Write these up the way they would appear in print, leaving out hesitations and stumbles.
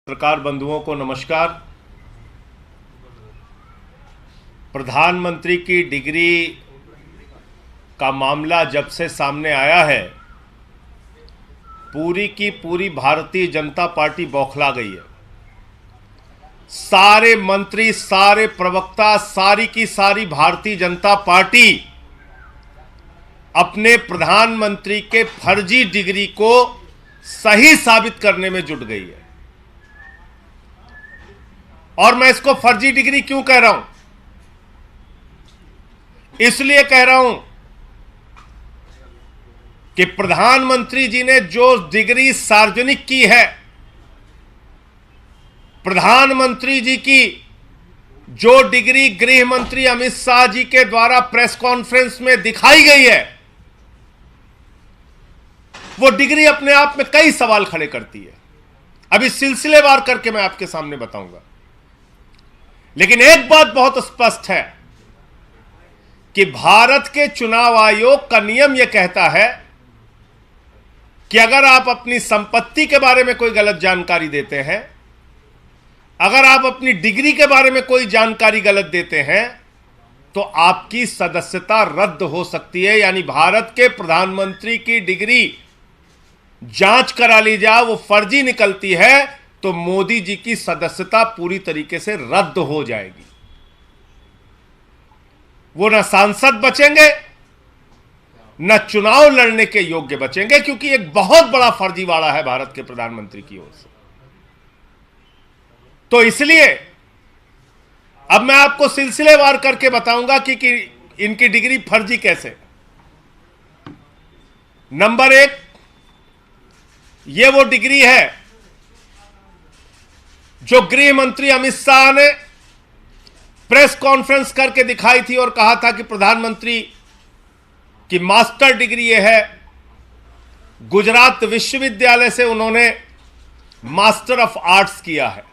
पत्रकार बंधुओं को नमस्कार। प्रधानमंत्री की डिग्री का मामला जब से सामने आया है, पूरी की पूरी भारतीय जनता पार्टी बौखला गई है। सारे मंत्री, सारे प्रवक्ता, सारी की सारी भारतीय जनता पार्टी अपने प्रधानमंत्री के फर्जी डिग्री को सही साबित करने में जुट गई है। और मैं इसको फर्जी डिग्री क्यों कह रहा हूं? इसलिए कह रहा हूं कि प्रधानमंत्री जी ने जो डिग्री सार्वजनिक की है, प्रधानमंत्री जी की जो डिग्री गृह मंत्री अमित शाह जी के द्वारा प्रेस कॉन्फ्रेंस में दिखाई गई है, वो डिग्री अपने आप में कई सवाल खड़े करती है। अभी सिलसिलेवार करके मैं आपके सामने बताऊंगा। लेकिन एक बात बहुत स्पष्ट है कि भारत के चुनाव आयोग का नियम यह कहता है कि अगर आप अपनी संपत्ति के बारे में कोई गलत जानकारी देते हैं, अगर आप अपनी डिग्री के बारे में कोई जानकारी गलत देते हैं, तो आपकी सदस्यता रद्द हो सकती है। यानी भारत के प्रधानमंत्री की डिग्री जांच करा ली जाए, वो फर्जी निकलती है, तो मोदी जी की सदस्यता पूरी तरीके से रद्द हो जाएगी। वो न सांसद बचेंगे, न चुनाव लड़ने के योग्य बचेंगे, क्योंकि एक बहुत बड़ा फर्जीवाड़ा है भारत के प्रधानमंत्री की ओर से। तो इसलिए अब मैं आपको सिलसिलेवार करके बताऊंगा कि इनकी डिग्री फर्जी कैसे। नंबर एक, ये वो डिग्री है जो गृह मंत्री अमित शाह ने प्रेस कॉन्फ्रेंस करके दिखाई थी और कहा था कि प्रधानमंत्री की मास्टर डिग्री यह है। गुजरात विश्वविद्यालय से उन्होंने मास्टर ऑफ आर्ट्स किया है।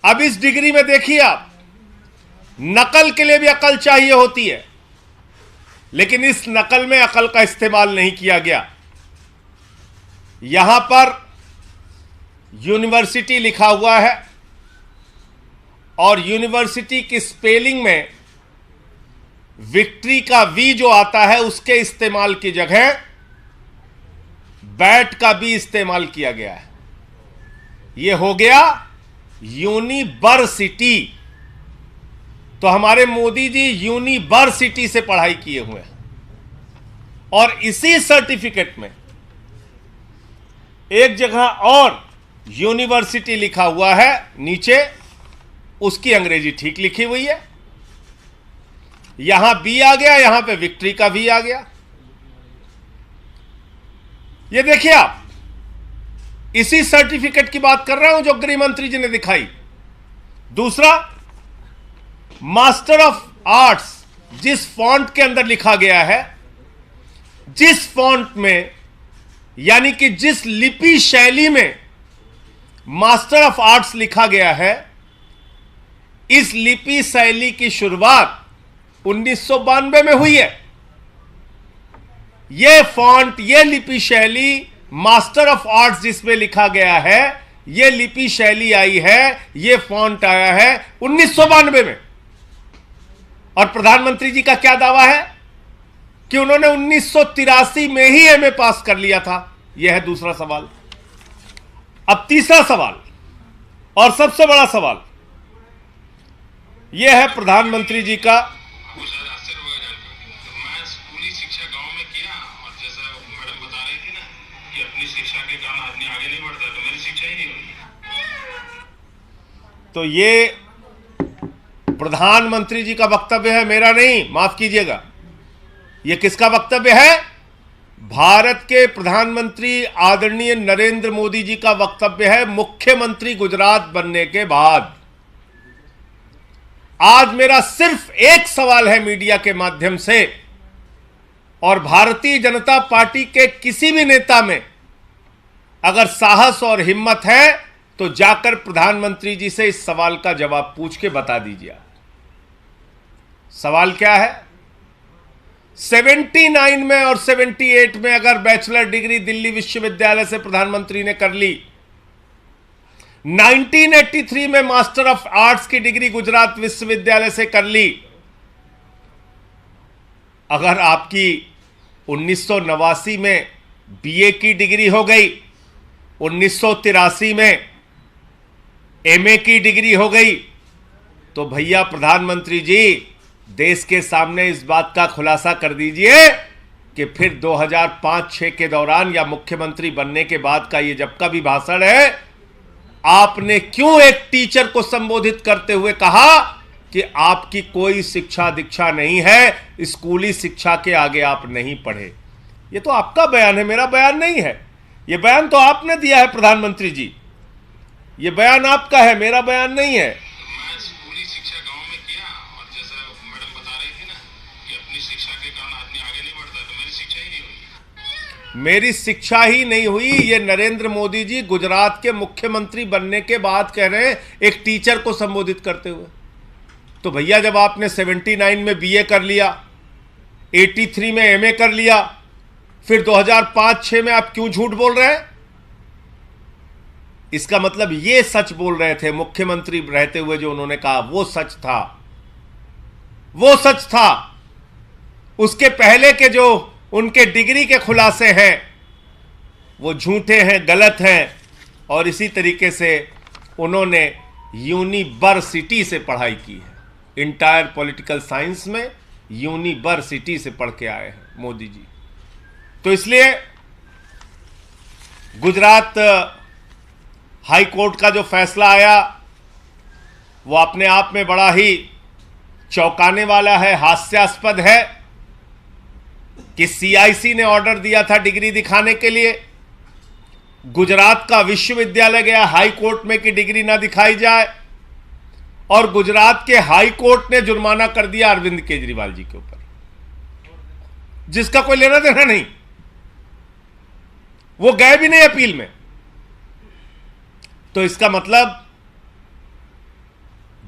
अब इस डिग्री में देखिए आप, नकल के लिए भी अकल चाहिए होती है, लेकिन इस नकल में अकल का इस्तेमाल नहीं किया गया। यहां पर यूनिवर्सिटी लिखा हुआ है और यूनिवर्सिटी की स्पेलिंग में विक्ट्री का वी जो आता है, उसके इस्तेमाल की जगह बैट का भी इस्तेमाल किया गया है। यह हो गया यूनिवर्सिटी। तो हमारे मोदी जी यूनिवर्सिटी से पढ़ाई किए हुए हैं और इसी सर्टिफिकेट में एक जगह और यूनिवर्सिटी लिखा हुआ है, नीचे उसकी अंग्रेजी ठीक लिखी हुई है। यहां बी आ गया, यहां पे विक्ट्री का वी आ गया। ये देखिए आप, इसी सर्टिफिकेट की बात कर रहा हूं जो गृह मंत्री जी ने दिखाई। दूसरा, मास्टर ऑफ आर्ट्स जिस फॉन्ट के अंदर लिखा गया है, जिस फॉन्ट में, यानी कि जिस लिपि शैली में मास्टर ऑफ आर्ट्स लिखा गया है, इस लिपि शैली की शुरुआत 1992 में हुई है। यह फॉन्ट, यह लिपि शैली, मास्टर ऑफ आर्ट्स जिसमें लिखा गया है, यह लिपि शैली आई है, यह फॉन्ट आया है 1992 में। और प्रधानमंत्री जी का क्या दावा है कि उन्होंने 1983 में ही एमए पास कर लिया था। यह है दूसरा सवाल। अब तीसरा सवाल और सबसे बड़ा सवाल यह है प्रधानमंत्री जी का। मैं स्कूली शिक्षा गांव में किया और जैसा मैडम बता रही थी ना कि अपनी शिक्षा के कारण आदमी आगे नहीं बढ़ता, तो मेरी शिक्षा ही नहीं हुई। तो ये प्रधानमंत्री जी का वक्तव्य है, मेरा नहीं, माफ कीजिएगा। यह किसका वक्तव्य है? भारत के प्रधानमंत्री आदरणीय नरेंद्र मोदी जी का वक्तव्य है, मुख्यमंत्री गुजरात बनने के बाद। आज मेरा सिर्फ एक सवाल है मीडिया के माध्यम से, और भारतीय जनता पार्टी के किसी भी नेता में अगर साहस और हिम्मत है तो जाकर प्रधानमंत्री जी से इस सवाल का जवाब पूछ के बता दीजिए। सवाल क्या है? 79 में और 78 में अगर बैचलर डिग्री दिल्ली विश्वविद्यालय से प्रधानमंत्री ने कर ली, 1983 में मास्टर ऑफ आर्ट्स की डिग्री गुजरात विश्वविद्यालय से कर ली। अगर आपकी 1989 में बीए की डिग्री हो गई, 1983 में एमए की डिग्री हो गई, तो भैया प्रधानमंत्री जी देश के सामने इस बात का खुलासा कर दीजिए कि फिर 2005-6 के दौरान या मुख्यमंत्री बनने के बाद का ये जब का भी भाषण है, आपने क्यों एक टीचर को संबोधित करते हुए कहा कि आपकी कोई शिक्षा दीक्षा नहीं है, स्कूली शिक्षा के आगे आप नहीं पढ़े। ये तो आपका बयान है, मेरा बयान नहीं है। ये बयान तो आपने दिया है प्रधानमंत्री जी, ये बयान आपका है, मेरा बयान नहीं है। मैं स्कूली शिक्षा गांव में किया, और जैसा मैडम बता रही थी ना कि अपनी शिक्षा के कारण आदमी आगे नहीं बढ़ता, तो मेरी शिक्षा ही नहीं हुई। मेरी शिक्षा ही नहीं हुई, ये नरेंद्र मोदी जी गुजरात के मुख्यमंत्री बनने के बाद कह रहे हैं एक टीचर को संबोधित करते हुए। तो भैया जब आपने 79 में बीए कर लिया, 83 में एमए कर लिया, फिर 2005-6 में आप क्यों झूठ बोल रहे हैं? इसका मतलब ये सच बोल रहे थे मुख्यमंत्री रहते हुए, जो उन्होंने कहा वो सच था, वो सच था। उसके पहले के जो उनके डिग्री के खुलासे हैं वो झूठे हैं, गलत हैं। और इसी तरीके से उन्होंने यूनिवर्सिटी से पढ़ाई की है, इंटायर पॉलिटिकल साइंस में यूनिवर्सिटी से पढ़ के आए हैं मोदी जी। तो इसलिए गुजरात हाई कोर्ट का जो फैसला आया वो अपने आप में बड़ा ही चौंकाने वाला है, हास्यास्पद है कि सीआईसी ने ऑर्डर दिया था डिग्री दिखाने के लिए, गुजरात का विश्वविद्यालय गया हाई कोर्ट में कि डिग्री ना दिखाई जाए, और गुजरात के हाई कोर्ट ने जुर्माना कर दिया अरविंद केजरीवाल जी के ऊपर, जिसका कोई लेना देना नहीं। वो गए भी नहीं अपील में। तो इसका मतलब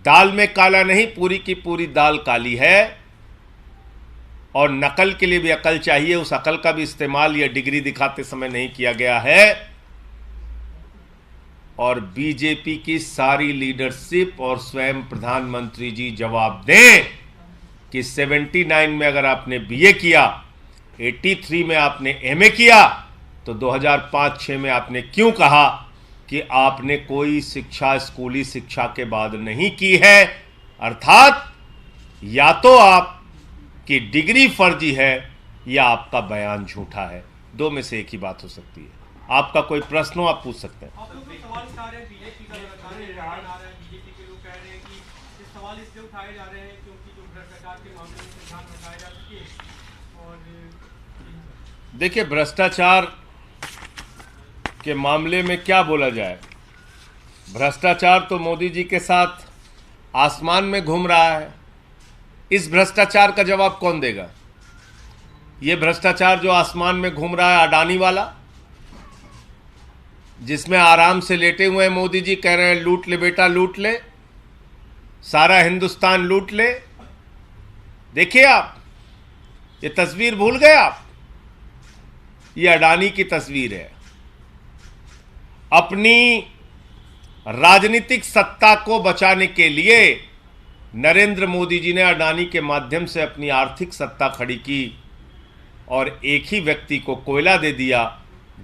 दाल में काला नहीं, पूरी की पूरी दाल काली है। और नकल के लिए भी अकल चाहिए, उस अकल का भी इस्तेमाल यह डिग्री दिखाते समय नहीं किया गया है। और बीजेपी की सारी लीडरशिप और स्वयं प्रधानमंत्री जी जवाब दें कि 79 में अगर आपने बीए किया, 83 में आपने एमए किया, तो 2005-6 में आपने क्यों कहा कि आपने कोई शिक्षा स्कूली शिक्षा के बाद नहीं की है? अर्थात या तो आपकी डिग्री फर्जी है या आपका बयान झूठा है, दो में से एक ही बात हो सकती है। आपका कोई प्रश्न हो आप पूछ सकते हैं। आप लोग जो सवाल उठा रहे हैं बीजेपी का लगातार बीजेपी के लोग कह रहे हैं कि ये सवाल इसलिए उठाए जा रहे हैं क्योंकि जो भ्रष्टाचार के मामले में ध्यान हटाया जा सके। और देखिए, भ्रष्टाचार के मामले में क्या बोला जाए? भ्रष्टाचार तो मोदी जी के साथ आसमान में घूम रहा है। इस भ्रष्टाचार का जवाब कौन देगा? ये भ्रष्टाचार जो आसमान में घूम रहा है अडानी वाला, जिसमें आराम से लेटे हुए हैं मोदी जी, कह रहे हैं लूट ले बेटा लूट ले, सारा हिंदुस्तान लूट ले। देखिए आप, ये तस्वीर भूल गए आप? ये अडानी की तस्वीर है। अपनी राजनीतिक सत्ता को बचाने के लिए नरेंद्र मोदी जी ने अडानी के माध्यम से अपनी आर्थिक सत्ता खड़ी की और एक ही व्यक्ति को कोयला दे दिया,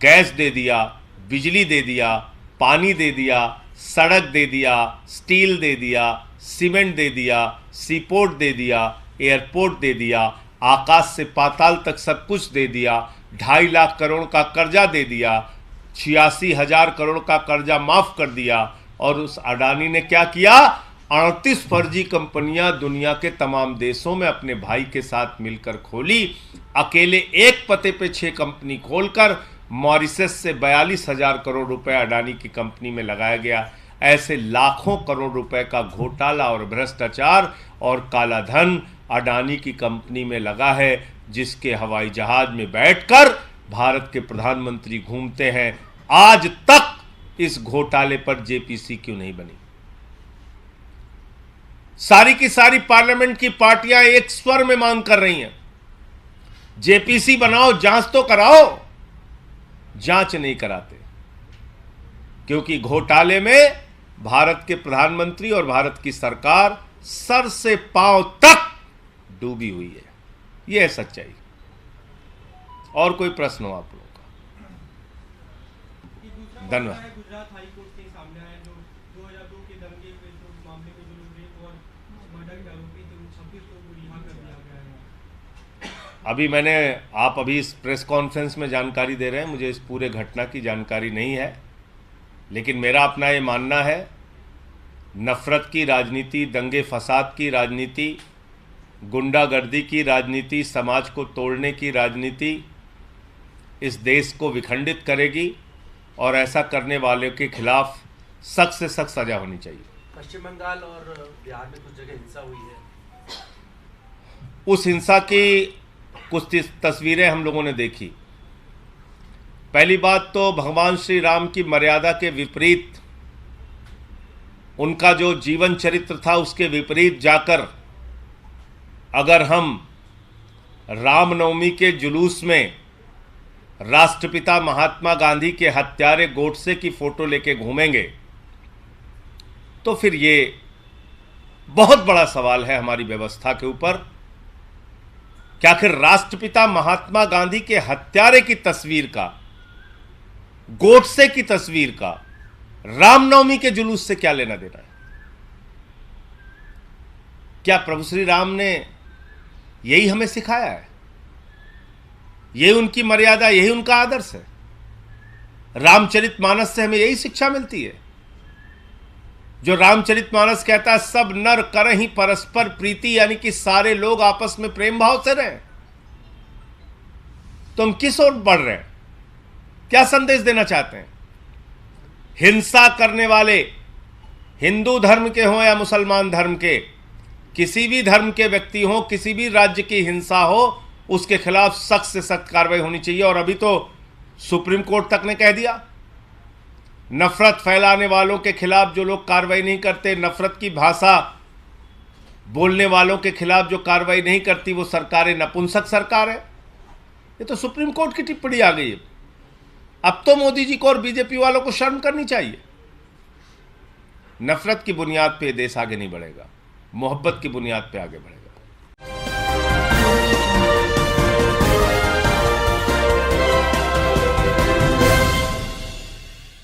गैस दे दिया, बिजली दे दिया, पानी दे दिया, सड़क दे दिया, स्टील दे दिया, सीमेंट दे दिया, सीपोर्ट दे दिया, एयरपोर्ट दे दिया, आकाश से पाताल तक सब कुछ दे दिया, 2.5 लाख करोड़ का कर्जा दे दिया, 86,000 करोड़ का कर्जा माफ कर दिया। और उस अडानी ने क्या किया? 38 फर्जी कंपनियां दुनिया के तमाम देशों में अपने भाई के साथ मिलकर खोली। अकेले एक पते पे 6 कंपनी खोलकर मॉरिशस से 42,000 करोड़ रुपए अडानी की कंपनी में लगाया गया। ऐसे लाखों करोड़ रुपए का घोटाला और भ्रष्टाचार और काला धन अडानी की कंपनी में लगा है, जिसके हवाई जहाज में बैठकर भारत के प्रधानमंत्री घूमते हैं। आज तक इस घोटाले पर जेपीसी क्यों नहीं बनी? सारी की सारी पार्लियामेंट की पार्टियां एक स्वर में मांग कर रही हैं, जेपीसी बनाओ, जांच तो कराओ। जांच नहीं कराते, क्योंकि घोटाले में भारत के प्रधानमंत्री और भारत की सरकार सर से पांव तक डूबी हुई है। यह है सच्चाई। और कोई प्रश्न हो आप लोगों का? धन्यवाद। गुजरात हाई कोर्ट के सामने आया जो 2002 के दंगे मामले में जो रेप और मर्डर के आरोपी थे उन 26 लोगों को रिहा कर दिया गया है। आप अभी इस प्रेस कॉन्फ्रेंस में जानकारी दे रहे हैं, मुझे इस पूरे घटना की जानकारी नहीं है, लेकिन मेरा अपना ये मानना है, नफरत की राजनीति, दंगे फसाद की राजनीति, गुंडागर्दी की राजनीति, समाज को तोड़ने की राजनीति इस देश को विखंडित करेगी और ऐसा करने वाले के खिलाफ सख्त से सख्त सजा होनी चाहिए। पश्चिम बंगाल और बिहार में कुछ जगह हिंसा हुई है। उस हिंसा की कुछ तस्वीरें हम लोगों ने देखी। पहली बात तो भगवान श्री राम की मर्यादा के विपरीत, उनका जो जीवन चरित्र था उसके विपरीत जाकर अगर हम रामनवमी के जुलूस में राष्ट्रपिता महात्मा गांधी के हत्यारे गोडसे की फोटो लेके घूमेंगे तो फिर ये बहुत बड़ा सवाल है हमारी व्यवस्था के ऊपर कि आखिर राष्ट्रपिता महात्मा गांधी के हत्यारे की तस्वीर का, गोडसे की तस्वीर का रामनवमी के जुलूस से क्या लेना देना है? क्या प्रभु श्री राम ने यही हमें सिखाया है? यही उनकी मर्यादा, यही उनका आदर्श है? रामचरितमानस से हमें यही शिक्षा मिलती है जो रामचरितमानस कहता है सब नर करहि परस्पर प्रीति, यानी कि सारे लोग आपस में प्रेम भाव से रहें। तो हम किस ओर बढ़ रहे हैं? क्या संदेश देना चाहते हैं? हिंसा करने वाले हिंदू धर्म के हों या मुसलमान धर्म के, किसी भी धर्म के व्यक्ति हों, किसी भी राज्य की हिंसा हो, उसके खिलाफ सख्त से सख्त कार्रवाई होनी चाहिए। और अभी तो सुप्रीम कोर्ट तक ने कह दिया, नफरत फैलाने वालों के खिलाफ जो लोग कार्रवाई नहीं करते, नफरत की भाषा बोलने वालों के खिलाफ जो कार्रवाई नहीं करती, वो सरकारें नपुंसक सरकार है। ये तो सुप्रीम कोर्ट की टिप्पणी आ गई है। अब तो मोदी जी को और बीजेपी वालों को शर्म करनी चाहिए। नफरत की बुनियाद पे देश आगे नहीं बढ़ेगा, मोहब्बत की बुनियाद पे आगे बढ़ेगा।